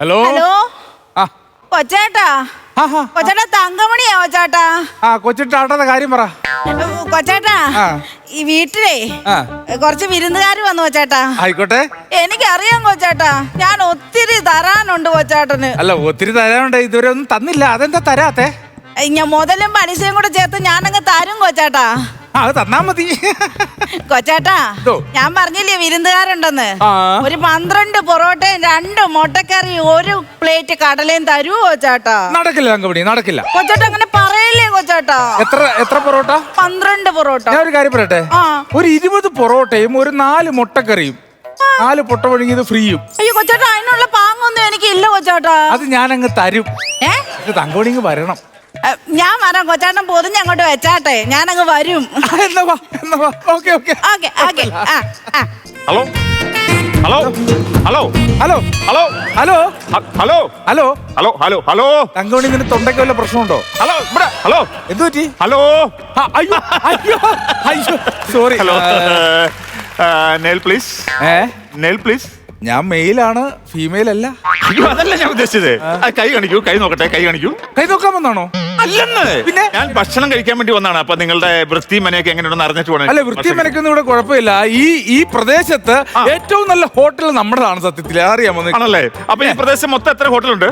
Hello hello ആ കൊച്ചേട്ടാ കൊച്ചേട്ടാ തങ്കമണിയാ കൊച്ചേട്ടാ. കൊച്ചിട്ടാട്ടത്തെ കാര്യം പറ. കൊച്ചേട്ടാ ഈ വീട്ടിലേ കുറച്ച് വിരുന്നുകാര് വന്നു കൊച്ചേട്ടാ. ആയിക്കോട്ടെ. എനിക്കറിയാം കൊച്ചേട്ടാ, ഞാൻ ഒത്തിരി തരാനുണ്ട് കൊച്ചേട്ടന്. അല്ല ഒത്തിരി തരാനുണ്ട്, ഇതുവരെ ഒന്നും തന്നില്ല. അതെന്താ തരാത്തെ? ഞാൻ മുതലും പലിശയും കൂടെ ചേർത്ത് ഞാനങ്ങ് തരും കൊച്ചേട്ടാ. അത് തന്നാ മതി കൊച്ചേട്ടാ. ഞാൻ പറഞ്ഞില്ലേ വിരുന്നുകാരുണ്ടെന്ന്. ഒരു 12 പൊറോട്ടയും 2 മുട്ടക്കറിയും 1 പ്ലേറ്റ് കടലയും തരൂ കൊച്ചേട്ടാ. നടക്കില്ല തങ്കമണി, നടക്കില്ല. കൊച്ചേട്ടാ അങ്ങനെ പറയല്ലേ കൊച്ചേട്ടാ. എത്ര പൊറോട്ട? 12 പൊറോട്ട. ഞാൻ ഒരു കാര്യം പറയട്ടെ, ഒരു 20 പൊറോട്ടയും ഒരു 4 മുട്ടക്കറിയും 4 പൊട്ട ഒഴുകിയത് ഫ്രീയും. അയ്യോ കൊച്ചേട്ടാ, അതിനുള്ള പാങ്ങൊന്നും എനിക്ക് ഇല്ല കൊച്ചേട്ടാ. അത് ഞാനങ്ങ് തരും. തങ്കമണി വരണം. ഞാൻ വരാം കൊച്ചേട്ടൻ, പൊതിഞ്ഞ് അങ്ങോട്ട് വെച്ചാട്ടെ, ഞാനങ്ങ് വരും. Hello hello hello hello hello hello hello hello hello hello hello Thankamani, നിന്റെ തൊണ്ടയ്ക്ക് വല്ല പ്രശ്നമുണ്ടോ? ഹലോ ഇവിടെ ഹലോ എന്തു പറ്റി? ഹലോ അയ്യോ അയ്യോ അയ്യോ sorry. Hello nail please, nail please. ഞാൻ മെയിലാണ്, ഫീമെയിൽ അല്ല. അയ്യോ അതല്ല ഞാൻ ഉദ്ദേശിച്ചത്. കൈ കാണിക്കൂ, കൈ നോക്കട്ടെ, കൈ കാണിക്കൂ. കൈ നോക്കാൻ വന്നാണോ? അല്ലെന്ന്, പിന്നെ ഞാൻ ഭക്ഷണം കഴിക്കാൻ വേണ്ടി വന്നാണ്. അപ്പൊ നിങ്ങളുടെ വൃത്തി മനയൊക്കെ എങ്ങനെയുണ്ടെന്ന് അറിഞ്ഞിട്ട് വേണം. അല്ല, വൃത്തി മനക്കൊന്നും ഇവിടെ കുഴപ്പമില്ല. ഈ പ്രദേശത്ത് ഏറ്റവും നല്ല ഹോട്ടൽ നമ്മുടെതാണ് സത്യത്തിൽ, അറിയാമോ? ആണല്ലേ? അപ്പൊ ഈ പ്രദേശം മൊത്തം എത്ര ഹോട്ടലുണ്ട്?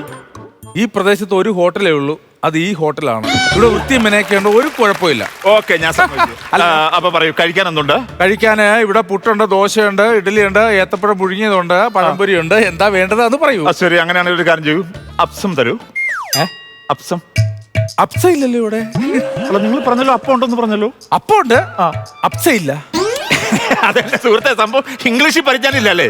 ഈ പ്രദേശത്ത് ഒരു ഹോട്ടലേ ഉള്ളൂ, അത് ഈ ഹോട്ടലാണ്. ഇവിടെ വൃത്തി മനയൊക്കെയുണ്ട്, ഒരു കുഴപ്പമില്ല. ഓക്കെ, ഞാൻ അപ്പൊ പറയൂ, കഴിക്കാൻ എന്തുണ്ട്? കഴിക്കാൻ ഇവിടെ പുട്ടുണ്ട്, ദോശയുണ്ട്, ഇഡ്ഡലിയുണ്ട്, ഏത്തപ്പഴം പുഴുങ്ങിയതുണ്ട്, പഴംപൊരിയുണ്ട്. എന്താ വേണ്ടത് അത് പറയൂ. ശരി, അങ്ങനെയാണെങ്കിൽ ഒരു കാര്യം ചെയ്യൂ, അപ്സം തരൂ. അപ്സം. അപ്സ ഇല്ലല്ലോ ഇവിടെ. അല്ല, നിങ്ങൾ പറഞ്ഞല്ലോ അപ്പം ഉണ്ടെന്ന് പറഞ്ഞല്ലോ. അപ്പം ഉണ്ട്, അപ്സ ഇല്ല. അതെ സുഹൃത്തെ, സംഭവം ഇംഗ്ലീഷിൽ പഠിക്കാനില്ല അല്ലേ?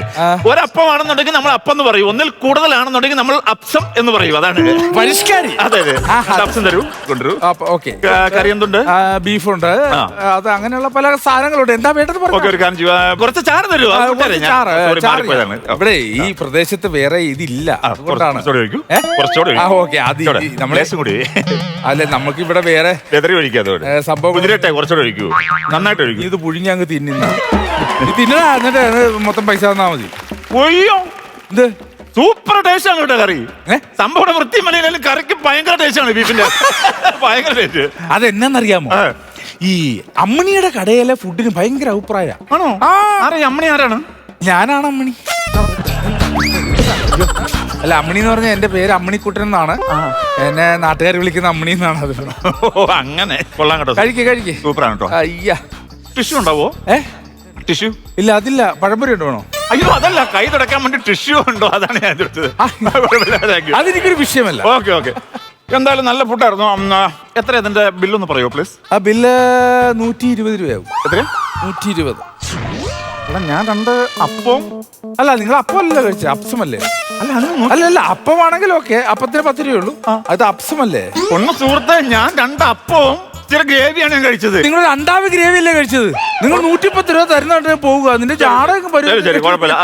ഒരപ്പമാണെന്നുണ്ടെങ്കിൽ നമ്മൾ അപ്പം എന്ന് പറയും, ഒന്നിൽ കൂടുതലാണെന്നുണ്ടെങ്കിൽ നമ്മൾ അപ്സം എന്ന് പറയും. അതാണ് പരിഷ്കാരി. അതെ അതെ, അപ്സം തരൂ, കൊണ്ടുവരൂ. കറി എന്തുണ്ട്? ബീഫുണ്ട്, അത് അങ്ങനെയുള്ള പല സാധനങ്ങളുണ്ട്. എന്താ വേണ്ടത്? ഒരു കാര്യം ചെയ്യുക, കുറച്ച് ചാറ് തരൂ. ഇവിടെ ഈ പ്രദേശത്ത് വേറെ ഇതില്ല, അതുകൊണ്ടാണ്. അല്ലെ, നമുക്ക് ഇവിടെ വേറെ സംഭവം കുറച്ചുകൂടെ ഒഴിക്കൂ, നന്നായിട്ട് ഒഴിക്കൂ. ഇത് പുഴുങ്ങി അങ്ങ് തിന്നുന്ന തിന്നണ, എന്നിട്ട് മൊത്തം പൈസ തന്നാ മതി. ഒയ്യോ, ഇത് സൂപ്പർ ടേസ്റ്റ് ആണ് കേട്ടോ കറി. സംഭവം വൃത്തി മലയിലും കറിക്ക് ഭയങ്കര ടേസ്റ്റ് ആണ്, ബീഫിന്റെ ഭയങ്കര ടേസ്റ്റ്. അതെന്നറിയാമോ? ഈ അമ്മണിയുടെ കടയിലെ ഫുഡിന് ഭയങ്കര അഭിപ്രായം ആണോ? അമ്മണി ആരാണ്? ഞാനാണ് അമ്മണി. അല്ല, അമ്മണി എന്ന് പറഞ്ഞാൽ എന്റെ പേര് അമ്മണിക്കുട്ടൻ എന്നാണ്. എന്നെ നാട്ടുകാർ വിളിക്കുന്ന അമ്മണി എന്നാണ്. അത് അങ്ങനെ കൊള്ളാം കേട്ടോ. കഴിക്കേ, സൂപ്പറാണ് കേട്ടോ. അയ്യാ, ടിഷ്യൂ ഉണ്ടാവോ? ടിഷ്യൂ ഇല്ല, അതില്ല. പഴംപൊരി ഉണ്ടോ? അയ്യോ അതല്ല, കൈ തുടക്കാൻ വേണ്ടി ടിഷ്യൂ ഉണ്ടോ? അതാണ് ഞാൻ ചോദിച്ചത്. അതെനിക്കൊരു വിഷയമല്ല. ഓക്കെ ഓക്കെ, എന്തായാലും നല്ല ഫുഡായിരുന്നു. എത്ര ഇതിന്റെ ബില്ലൊന്ന് പറയോ പ്ലീസ്? ആ ബില്ല് 120 രൂപയാവും. എത്ര? 120. അല്ല, ഞാൻ 2 അപ്പം. അല്ല, നിങ്ങൾ അപ്പം അല്ലല്ലോ കഴിച്ചത്, അപ്സമല്ലേ? അല്ല, അപ്പമാണെങ്കിൽ ഓക്കെ, അപ്പത്തിന് 10 രൂപയുള്ളൂ. അത് അപ്സമല്ലേ? ഒന്ന് സുഹൃത്തെ, ഞാൻ 2 അപ്പവും ചില ഗ്രേവിയാണ് ഞാൻ കഴിച്ചത്. നിങ്ങൾ 2 ഗ്രേവി അല്ലേ കഴിച്ചത്? നിങ്ങൾ 110 രൂപ തരുന്നുണ്ട് പോവുക, നിന്റെ ജാടകം വരും. ശരി, കുഴപ്പമില്ല.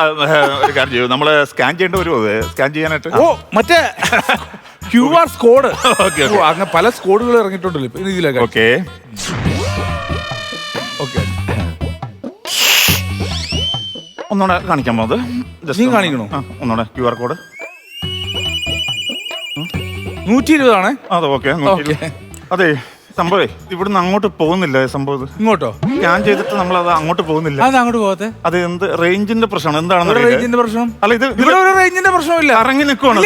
ഒരു കാര്യം ചെയ്യൂ, നമ്മള് സ്കാൻ ചെയ്യേണ്ട വരുമോ? സ്കാൻ ചെയ്യാനായിട്ട് മറ്റേ QR കോഡ്. അങ്ങനെ പല സ്കോഡുകൾ ഇറങ്ങിയിട്ടുണ്ടല്ലോ ഇപ്പൊ ഇതിലൊക്കെ. ഓക്കെ ഓക്കെ, ഒന്നുകൂടെ കാണിക്കാൻ പോകുന്നത്. നീ കാണിക്കണോ? ഒന്നുകൂടെ QR കോഡ് 120 ആണ്. അതെ, ഓക്കെ. അതെ, സംഭവേ ഇവിടുന്ന് അങ്ങോട്ട് പോകുന്നില്ല. സംഭവം ഇങ്ങോട്ടോ സ്കാൻ ചെയ്തിട്ട് നമ്മൾ അത് അങ്ങോട്ട് പോകുന്നില്ല. അത് അങ്ങോട്ട് പോകത്തെ? അത് എന്ത് റേഞ്ചിന്റെ പ്രശ്നം? എന്താണെന്ന് റേഞ്ചിന്റെ പ്രശ്നം? അല്ല, ഇത് ഇവിടെ ഒരു റേഞ്ചിന്റെ പ്രശ്നമില്ല. ഇറങ്ങി നിൽക്കുവാണ്.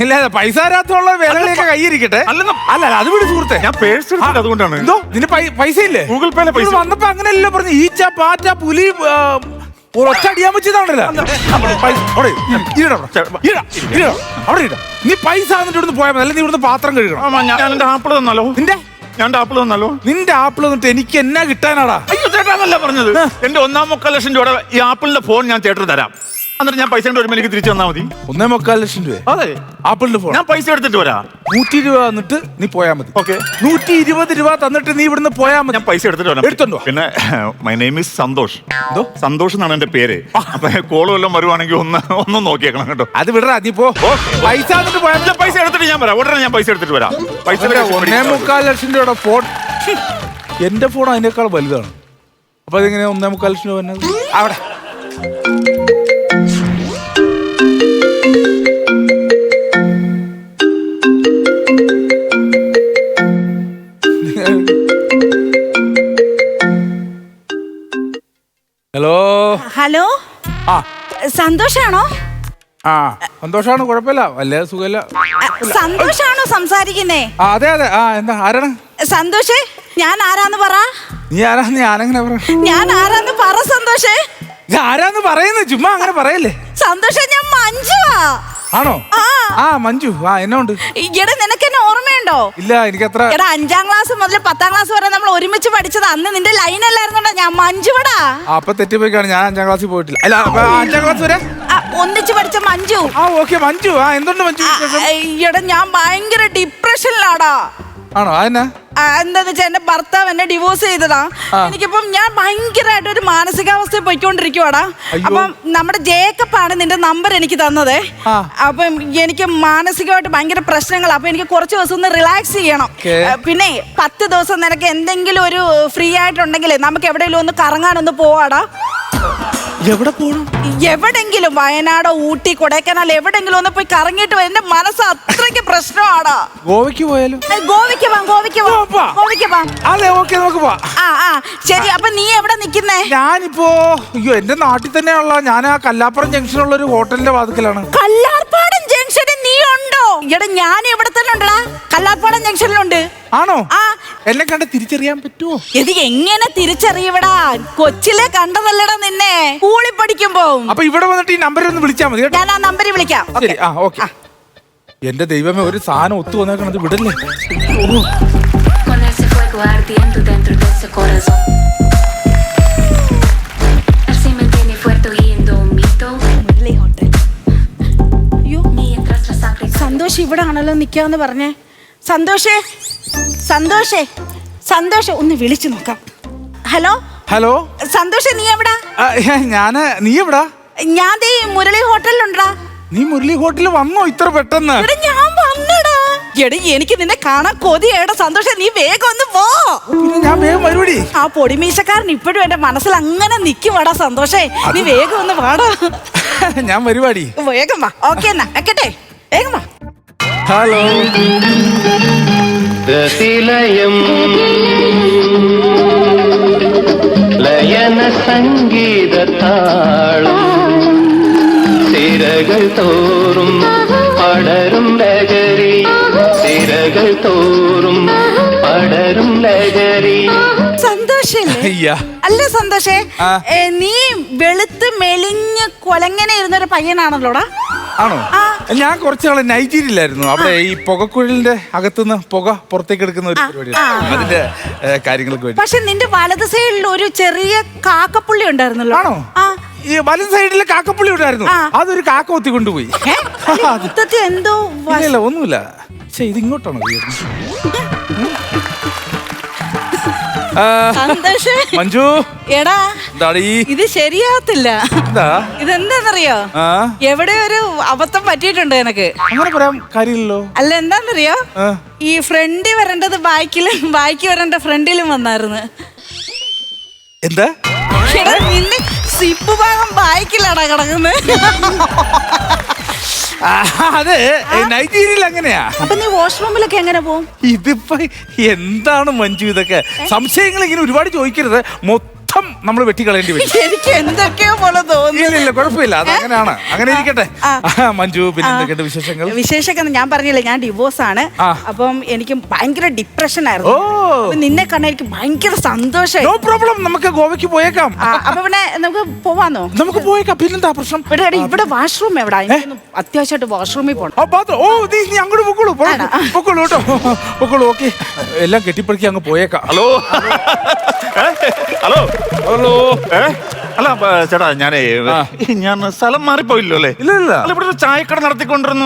ഇല്ല, പൈസ തരാത്തുള്ള വിലകളെയൊക്കെ കൈയിരിക്കട്ടെ. അല്ല, അത് വിട് സുഹൃത്തെ, ഞാൻ പേഴ്സ് എടുത്തിട്ട് അതുകൊണ്ടാണ്. എന്തോ നിന്റെ പൈസ ഇല്ലേ? ഗൂഗിൾ പേയിലെ പൈസ വന്നപ്പോ അങ്ങനെയല്ലോ പറഞ്ഞു. ഈച്ച, പാറ്റ, പുലി ഒറ്റ അടിയാൻ വെച്ചതാണല്ലോ. നീ പൈസ എന്നിട്ട് ഇവിടുന്ന് പോയാൽ മതി, അല്ലെങ്കിൽ നീ ഇവിടുന്ന് പാത്രം കഴുകണം. ഞാൻ എന്റെ ആപ്പിൾ തന്നാലോ? നിന്റെ ആപ്പിൾ തന്നിട്ട് എനിക്ക് എന്നാ കിട്ടാനാടാ? അയ്യോ ചേട്ടാന്നല്ല പറഞ്ഞത്. എന്റെ 1.25 ലക്ഷം രൂപയുടെ ഈ ആപ്പിളിന്റെ ഫോൺ ഞാൻ ചേട്ടന് തരാം. എന്നിട്ട് ഞാൻ പൈസ വരുമ്പോൾ എനിക്ക് തിരിച്ചു തന്നാൽ മതി. 1.25 ലക്ഷം രൂപ? അതെ, ആപ്പിളിന്റെ ഫോൺ. ഞാൻ പൈസ എടുത്തിട്ട് വരാം. 100 രൂപ തന്നിട്ട് നീ പോയാ മതി. ഓക്കെ, 120 രൂപ തന്നിട്ട് നീ ഇവിടുന്ന് പോയാ മതി. ഞാൻ പൈസ എടുത്തിട്ട് വരാം. എടുത്തോണ്ടോ? പിന്നെ my name is Santhosh. Santhosh എന്നാണ് എന്റെ പേര്. അപ്പൊ കോള് വല്ലതും വരുവാണെങ്കിൽ ഒന്ന് നോക്കിയേക്കണം കേട്ടോ. അത് വിടറാ, നീ പോ. പൈസ തന്നിട്ട് പോയാ മതി. പൈസ എടുത്തിട്ട് ഞാൻ വരാം, ഉടനെ ഞാൻ പൈസ എടുത്തിട്ട് വരാം. പൈസ 1.25 ലക്ഷം രൂപയുടെ ഫോൺ. എന്റെ ഫോൺ അതിനേക്കാൾ വലുതാണ്. അപ്പൊ അതെങ്ങനെ 1.25 ലക്ഷം രൂപ വന്നത്? അവിടെ ഹലോ ഹലോ ആ സന്തോഷാണോ? ആ സന്തോഷാണ്, കുഴപ്പമില്ല, വല്ല സുഖമില്ല. സന്തോഷാണോ സംസാരിക്കുന്നേ? അതെ അതെ. ആ എന്താ, ആരാണ്? സന്തോഷേ, ഞാൻ ആരാന്ന് പറ. നീ ആരാന്ന് ഞാനെങ്ങനെ പറ? ഞാൻ ആരാന്ന് പറ സന്തോഷേ. ആരാന്ന് പറയുന്നത്? ചുമ്മാ അങ്ങനെ പറയല്ലേ. സന്തോഷേ, ഞാൻ മഞ്ജുവാ. ആണോ? ആ ആ മഞ്ജു, ആ എന്നോണ്ട്. ഈയിടെ നിനക്ക് എന്നെ ഓർമ്മയുണ്ടോ? ഇല്ല, എനിക്കത്ര. എടാ 5ാം ക്ലാസ് മുതൽ 10ാം ക്ലാസ് വരെ നമ്മൾ ഒരുമിച്ച് പഠിച്ചത്. അന്ന് നിന്റെ ലൈൻ അല്ലായിരുന്നോടാ ഞാൻ മഞ്ജുവടാ. അപ്പൊ തെറ്റിപ്പോയിക്കാണ്, ഞാൻ 5ാം ക്ലാസ്സിൽ പോയിട്ടില്ല. അല്ല 5ാം ക്ലാസ് വരെ ഒന്നിച്ച് പഠിച്ച മഞ്ജു. ആ ഓക്കെ മഞ്ജു. ആ എന്തുണ്ട് മഞ്ജു? ഈയിടെ ഞാൻ ഭയങ്കര ഡിപ്രഷനിലാടാ. ആണോ? അതെന്നാ? എന്താന്ന് വെച്ചാ എന്റെ ഭർത്താവ് എന്നെ ഡിവോഴ്സ് ചെയ്തതാ. എനിക്കിപ്പം ഞാൻ ഭയങ്കരമായിട്ട് ഒരു മാനസികാവസ്ഥയിൽ പോയിക്കൊണ്ടിരിക്കുവാടാ. അപ്പം നമ്മുടെ ജേക്കപ്പാണ് നിന്റെ നമ്പർ എനിക്ക് തന്നത്. അപ്പം എനിക്ക് മാനസികമായിട്ട് ഭയങ്കര പ്രശ്നങ്ങളാ. അപ്പൊ എനിക്ക് കുറച്ച് ദിവസം ഒന്ന് റിലാക്സ് ചെയ്യണം. പിന്നെ 10 ദിവസം നിനക്ക് എന്തെങ്കിലും ഒരു ഫ്രീ ആയിട്ടുണ്ടെങ്കിൽ നമുക്ക് എവിടെയെങ്കിലും ഒന്ന് കറങ്ങാനൊന്ന് പോവാടാ. എവിടെ പോകണം? എവിടെങ്കിലും വയനാടോ ഊട്ടി കൊടൈക്കനാൽ എവിടെങ്കിലും ഒന്ന് പോയി കറങ്ങിയിട്ട് എന്റെ മനസ്സ് അത്രയ്ക്ക് പ്രശ്നമാടാ. ഗോവയ്ക്ക് പോയാലും? ഗോവയ്ക്ക് പോവാം, ഗോവയ്ക്ക് പോവാം, ഗോവയ്ക്ക് പോവാം. അതെ ഓക്കെ, നമുക്ക് പോവാം. ആ ശരി. അപ്പൊ നീ എവിടെ നിക്കുന്നേ? ഞാനിപ്പോ എന്റെ നാട്ടിൽ തന്നെയുള്ള, ഞാൻ ആ കല്ലാപ്പുറം ജംഗ്ഷനുള്ള ഒരു ഹോട്ടലിന്റെ വാതിക്കലാണ്. കല്ലാർപ്പാടം ജംഗ്ഷനിൽ നീ ഉണ്ടോ? എടാ ഞാൻ ഇവിടെ തന്നെ ഉണ്ടടാ, കല്ലാർപ്പാടം ജംഗ്ഷനിലുണ്ട്. ആണോ? ആ എന്നെ കണ്ട് തിരിച്ചറിയാൻ പറ്റുമോ? ഇത് എങ്ങനെ തിരിച്ചറിയവിടാ? കൊച്ചിലെ കണ്ടതല്ലടാ നിന്നെ സ്കൂളിൽ പഠിക്കുമ്പോ. അപ്പൊ ഇവിടെ വന്നിട്ട് ഈ നമ്പറിൽ ഒന്ന് വിളിച്ചാൽ മതി കേട്ടോ. ഞാൻ ആ നമ്പറിൽ വിളിക്കാം. ശരി. ആ ഓക്കെ. എന്റെ ദൈവമേ, ഒരു സാധനം ഒത്തു വന്നേക്കണത് വിടല്ലേ. Con ese fuego ardiendo dentro de ese corazón. Él se mantiene fuerte oyendo un mito. Mientras la sangre. Santhosh ഇവിടെ ആണല്ലോ നിക്കാന്ന് പറഞ്ഞേ. സന്തോഷേ, സന്തോഷേ, സന്തോഷ് ഒന്ന് വിളിച്ചു നോക്കാം. ഹലോ ഹലോ സന്തോഷേ, നീ എവിടാ? ഞാന്. നീ എവിടാ? ഞാൻ ദേ മുരളി ഹോട്ടലിലുണ്ടാ. നീ മുരളി ഹോട്ടലിൽ വന്നോ ഇത്ര പെട്ടെന്ന്? ഞാൻ വന്നടാ. എടി എനിക്ക് നിന്നെ കാണാൻ കൊതിയേടാ സന്തോഷേ, നീ വേഗം ഒന്ന് പോ. പിന്നെ ഞാൻ വേഗം വരുവടി. ആ പൊടിമീശക്കാരൻ ഇപ്പോഴും എന്റെ മനസ്സിൽ അങ്ങനെ നിക്കുവാടാ സന്തോഷേ, നീ വേഗം ഒന്ന് വാടാ. ഞാൻ വരുവാടി. വേഗം വാ. ഓക്കെ എന്നാ വെക്കട്ടെ, വേഗം വാ. ഹലോ. രതിലയം ലയന സംഗീത താളം സിരകൾ തോറും പടരും ലഹരി സിരകൾ തോറും പടരും ലഹരി. സന്തോഷല്ലേ? അല്ല സന്തോഷേ, നീ വെളുത്ത് മെലിഞ്ഞ് കൊലങ്ങനെ ഇരുന്നൊരു പയ്യനാണല്ലോടാ. ആണോ? ഞാൻ കുറച്ച് നാളെ നൈജീരിയയിലായിരുന്നു. അവിടെ ഈ പുകക്കുഴലിന്റെ അകത്തുനിന്ന് പുക പുറത്തേക്ക് എടുക്കുന്ന ഒരു പരിപാടിയാണ്. അതിന്റെ കാര്യങ്ങൾക്ക് വേണ്ടി. പക്ഷെ നിന്റെ വലത് സൈഡിൽ ഒരു ചെറിയ കാക്കപ്പുള്ളി ഉണ്ടായിരുന്നല്ലോ. ആണോ? ഈ വലത് സൈഡിൽ കാക്കപ്പുള്ളി ഉണ്ടായിരുന്നു. അതൊരു കാക്ക ഒത്തി കൊണ്ടുപോയി. എന്തോ ഇല്ല ഒന്നുമില്ല. പക്ഷെ ഇത് ഇങ്ങോട്ടാണോ? മഞ്ജു എടാ, ഇത് ശരിയാവത്തില്ല. ഇതെന്താന്നറിയോ? എവിടെ ഒരു അബദ്ധം പറ്റിയിട്ടുണ്ട് എനക്ക്. അങ്ങനെ പറയാൻ കാര്യമില്ലല്ലോ. അല്ല എന്താന്നറിയോ, ഈ ഫ്രണ്ടിൽ വരേണ്ടത് ബാക്കിലും ബാക്കി വരേണ്ട ഫ്രണ്ടിലും വന്നായിരുന്നു. എന്താ? നിന്റെ സിപ്പ് ഭാഗം ബാക്കിലാടാ കിടക്കുന്നത്. അതെ, നൈജീരിയയിൽ അങ്ങനെയാ. അപ്പൊ നീ വാഷ്റൂമിലൊക്കെ എങ്ങനെ പോകും? ഇതിപ്പോ എന്താണ് മഞ്ജു ഇതൊക്കെ? സംശയങ്ങൾ ഇങ്ങനെ ഒരുപാട് ചോദിക്കരുത്. നമ്മൾ വെട്ടിക്കളയേണ്ടി വരും. എനിക്ക് എന്തൊക്കെയോ പോലെ തോന്നുന്നു. ഇല്ല കുഴപ്പമില്ല, അത് അങ്ങനെയാണ്. അങ്ങനെ ഇരിക്കട്ടെ. മഞ്ജു, പിന്നെ എന്തൊക്കെയുണ്ട് വിശേഷങ്ങൾ? വിശേഷമൊക്കെ ഞാൻ പറഞ്ഞില്ലേ, ഞാൻ ഡിവോഴ്സ് ആണ്. അപ്പം എനിക്ക് ഭയങ്കര ഡിപ്രഷൻ ആയിരുന്നു. നിന്നെ കണ്ട എനിക്ക് ഭയങ്കര സന്തോഷമായി. നോ പ്രോബ്ലം, നമുക്ക് ഗോവയ്ക്ക് പോയേക്കാം. അപ്പൊ പിന്നെ നമുക്ക് പോവാന്നോ? നമുക്ക് പോയേക്കാം. പിന്നെന്താ പ്രശ്നം? ഇവിടെ വാഷ്റൂം എവിടാ? അത്യാവശ്യമായിട്ട് വാഷ്റൂമിൽ പോണം. നീ അങ്ങോട്ട് പൊക്കോളൂ കേട്ടോ. പൊക്കോളൂ. ഓക്കെ, എല്ലാം കെട്ടിപ്പടുക്കി അങ്ങ് പോയേക്കാം. Hello hello hello. അല്ല ചേട്ടാ ഞാൻ സ്ഥലം മാറിപ്പോയില്ലോ അല്ലേ? ഇല്ല അല്ല, ഇവിടെ ഒരു ചായക്കട നടത്തിക്കൊണ്ടിരുന്ന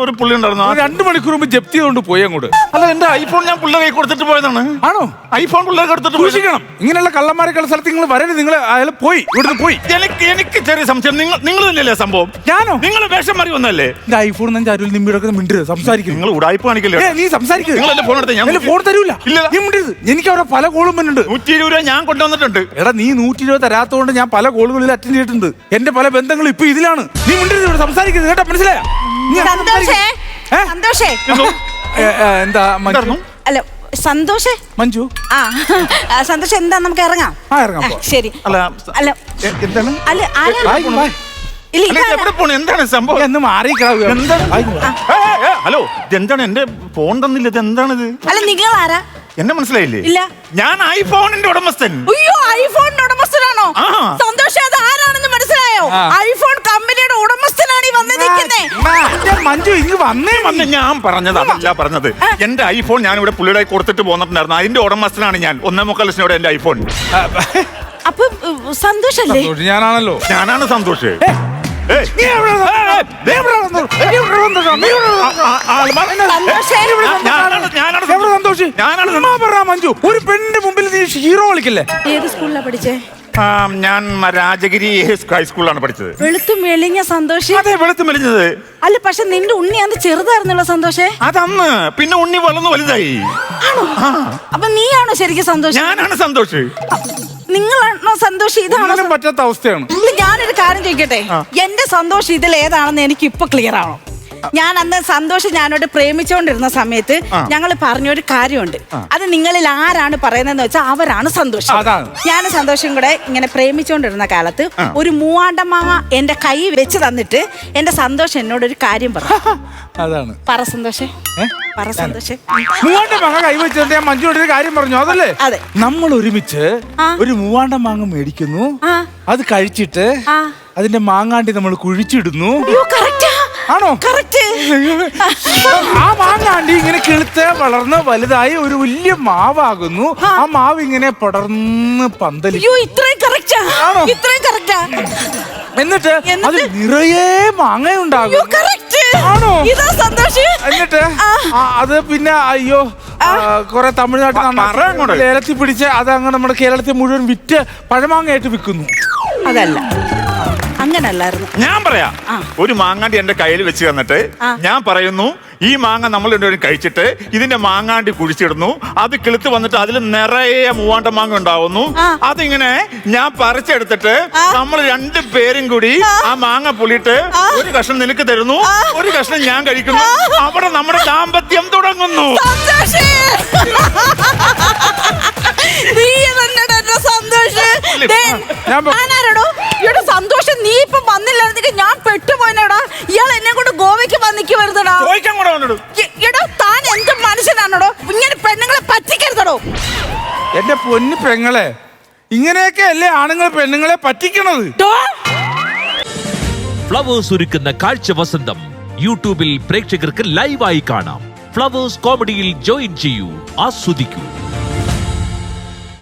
ഒരു പുള്ളി ഉണ്ടായിരുന്നു. 2 മണിക്കൂർ മുമ്പ് ജപ്തി കൊണ്ട് പോയി അങ്ങോട്ട്. അല്ല, എന്റെ ഐഫോൺ ഞാൻ പിള്ളേരെ കൈ കൊടുത്തിട്ട് പോയതാണ്. ആണോ? ഐഫോൺ പിള്ളേർക്ക് എടുത്തിട്ട് സൂക്ഷിക്കണം. ഇങ്ങനെയുള്ള കള്ളന്മാരെ കള സ്ഥലത്ത് നിങ്ങൾ വരരുത്. നിങ്ങൾ അയാൾ പോയി, ഇവിടുന്ന് പോയി. എനിക്ക് ചെറിയ സംശയം. നിങ്ങൾ തന്നെയല്ലേ സംഭവം? ഞാനോ? നിങ്ങൾ വേഷം മാറി വന്നല്ലേ? എന്റെ ഐഫോൺ അരുൾ നിമ്മിടൊക്കെ മിണ്ടരുത്, സംസാരിക്കും. നിങ്ങൾ ഉടായ്പ കാണിക്കല്ലേ? നീ സംസാരിക്കും. നിങ്ങൾ എന്റെ ഫോൺ എടുത്ത് ഞാൻ ഫോൺ തരൂല. ഇല്ല, നീ മിണ്ടരുത്. എനിക്ക് അവിടെ പല കോളും വരുന്നുണ്ട്. 120 രൂപ ഞാൻ കൊണ്ടുവന്നിട്ടുണ്ട്. എടാ, നീ 120 തരാത്തോണ്ട് ഞാൻ പല കോളുകളിൽ അറ്റൻഡ് ചെയ്തിട്ടുണ്ട്. എന്റെ പല ബന്ധങ്ങളും ഇപ്പൊ ഇതിലാണ്. നീ മിണ്ടരുത്, ഇവിടെ സംസാരിക്കരുത് കേട്ടോ, മനസ്സിലായോ? സന്തോഷേ എന്താ മഞ്ജു? അല്ല സന്തോഷേ മഞ്ജു സന്തോഷം എന്താ, നമുക്ക് ഇറങ്ങാം. ഇറങ്ങാം. ശരി. അല്ല അല്ല എന്താണ്? അല്ല എവിടെ പോണു? എന്താണ് സംഭവം? എന്ന് ഹലോ, ഇതെന്താണ്? എന്റെ ഫോൺ തന്നില്ല, ഇത് എന്താണിത്? അല്ല നിങ്ങൾ ആരാ? എന്നെ മനസ്സിലായില്ലേ? ഇല്ല. ഞാൻ ഐഫോണിന്റെ ഉടമസ്ഥൻ. അയ്യോ, ഐഫോണിന്റെ ഉടമസ്ഥനാണോ? സന്തോഷം, അത് ആരാണെന്ന് മനസ്സിലായോ? ഐഫോൺ കമ്പനിയുടെ ഉടമസ്ഥനാണ് ഈ വന്ന് നിൽക്കുന്നത്. മഞ്ജു ഇങ്ങ് വന്നേ. ഞാൻ പറഞ്ഞത് അതല്ല പറഞ്ഞത്. എന്റെ ഐഫോൺ ഞാൻ ഇവിടെ പുള്ളിയുടെ കൊടുത്തിട്ട് പോന്നിട്ടുണ്ടായിരുന്നു. അതിന്റെ ഉടമസ്ഥനാണ് ഞാൻ. 1.25 ലക്ഷത്തോടെ എന്റെ ഐഫോൺ. അപ്പൊ സന്തോഷല്ലേ? ഞാനാണല്ലോ. ഞാനാണ് സന്തോഷ്. മഞ്ജു, ഒരു പെണ്ണിന്റെ മുമ്പിൽ നീ ഹീറോ കളിക്കല്ലേ? ഏത് സ്കൂളിലാ പഠിച്ചേ? ഞാൻ രാജഗിരി ഹൈസ്കൂളിലാണ് പഠിച്ചത്. വെളുത്തും മെലിഞ്ഞ സന്തോഷ്. അതെ, വെളുത്തും മെലിഞ്ഞത്. അല്ല, പക്ഷെ നിന്റെ ഉണ്ണി അന്ന് ചെറുതായിരുന്നല്ലോ സന്തോഷേ. അതന്ന്, പിന്നെ ഉണ്ണി വളർന്നു വലുതായി. അപ്പൊ നീയാണോ ശരിക്കും സന്തോഷ്? ഞാനാണ് സന്തോഷ്. നിങ്ങളാണോ സന്തോഷ്? ഇതാണോ പറ്റാത്ത അവസ്ഥയാണ്. ഞാനൊരു കാര്യം ചോദിക്കട്ടെ, എന്റെ സന്തോഷം ഇതിൽ ഏതാണെന്ന് എനിക്ക് ഇപ്പൊ ക്ലിയർ ആണോ? ഞാൻ അന്ന് സന്തോഷം ഞാനോട് പ്രേമിച്ചുകൊണ്ടിരുന്ന സമയത്ത് ഞങ്ങൾ പറഞ്ഞൊരു കാര്യമുണ്ട്. അത് നിങ്ങളിൽ ആരാണ് പറയുന്നതെന്ന് വെച്ചാൽ അവരാണ് സന്തോഷം. ഞാൻ സന്തോഷം കൂടെ ഇങ്ങനെ പ്രേമിച്ചുകൊണ്ടിരുന്ന കാലത്ത് ഒരു മൂവാണ്ടമാങ്ങ എന്റെ കൈ വെച്ച് തന്നിട്ട് എന്റെ സന്തോഷം എന്നോടൊരു കാര്യം പറഞ്ഞു. അതാണ് പറ സന്തോഷേ, പറ സന്തോഷേ. മൂവാണ്ടമാങ്ങ കൈ വെച്ചിട്ട് ഞാൻ മഞ്ജുவோட ഒരു കാര്യം പറഞ്ഞു. അതല്ലേ? അതെ. നമ്മൾ ഒരുമിച്ച് ഒരു മൂവാണ്ടമാങ്ങ മേടിക്കുന്നു, അത് കഴിച്ചിട്ട് അതിന്റെ മാങ്ങാണ്ടി നമ്മൾ കുഴിച്ചിടുന്നു. ആണോ? ആ മാങ്ങാണ്ടി ഇങ്ങനെ കിളുത്ത് വളർന്ന് വലുതായി ഒരു വലിയ മാവാകുന്നു. ആ മാവ് ഇങ്ങനെ പടർന്ന് പന്തലിക്കും. എന്നിട്ട് അത് നിറയെ മാങ്ങയുണ്ടാകും. ആണോ? എന്നിട്ട് അത് പിന്നെ കുറെ തമിഴ്നാട്ടിൽ ലേലത്തിൽ പിടിച്ച് അത് അങ്ങനെ നമ്മുടെ കേരളത്തിൽ മുഴുവൻ വിറ്റ് പഴമാങ്ങയായിട്ട് വിൽക്കുന്നു. അതല്ല, അങ്ങനല്ലായിരുന്നു. ഞാൻ പറയാം. ഒരു മാങ്ങാണ്ടി എന്റെ കയ്യിൽ വെച്ച് തന്നിട്ട് ഞാൻ പറയുന്നു, ഈ മാങ്ങ നമ്മൾ രണ്ടുപേരും കഴിച്ചിട്ട് ഇതിന്റെ മാങ്ങാണ്ടി കുഴിച്ചിടുന്നു. അത് കിളുത്ത് വന്നിട്ട് അതിൽ നിറയെ മൂവാണ്ട മാങ്ങ ഉണ്ടാവുന്നു. അതിങ്ങനെ ഞാൻ പറിച്ചെടുത്തിട്ട് നമ്മൾ 2 പേരും കൂടി ആ മാങ്ങ പുളിയിട്ട് ഒരു കഷ്ണം നിനക്ക് തരുന്നു, ഒരു കഷ്ണം ഞാൻ കഴിക്കുന്നു. അവിടെ നമ്മുടെ ദാമ്പത്യം തുടങ്ങുന്നു. സന്തോഷം, നീ ഇപ്പൊ വന്നില്ലായിരുന്നെങ്കിൽ ഞാൻ പെട്ടുപോയനോടാ. ഇയാൾ എന്നെ കൊണ്ട് ഗോവയ്ക്ക് വന്നിക്കുവരുതടാ. താൻ എന്ത് മനുഷ്യനാണോടോ? ഇങ്ങനെ പെണ്ണുങ്ങളെ പറ്റിക്കരുതടോ. എന്റെ പൊന്നു പെങ്ങളെ, ഇങ്ങനെയൊക്കെ അല്ലേ ആണുങ്ങൾ പെണ്ണുങ്ങളെ പറ്റിക്കണത്? ഫ്ലവേഴ്സ് ഒരുക്കുന്ന കാഴ്ച വസന്തം യൂട്യൂബിൽ പ്രേക്ഷകർക്ക് ലൈവായി കാണാം. ഫ്ലവേഴ്സ് കോമഡിയിൽ ജോയിൻ ചെയ്യൂ, ആസ്വദിക്കൂ.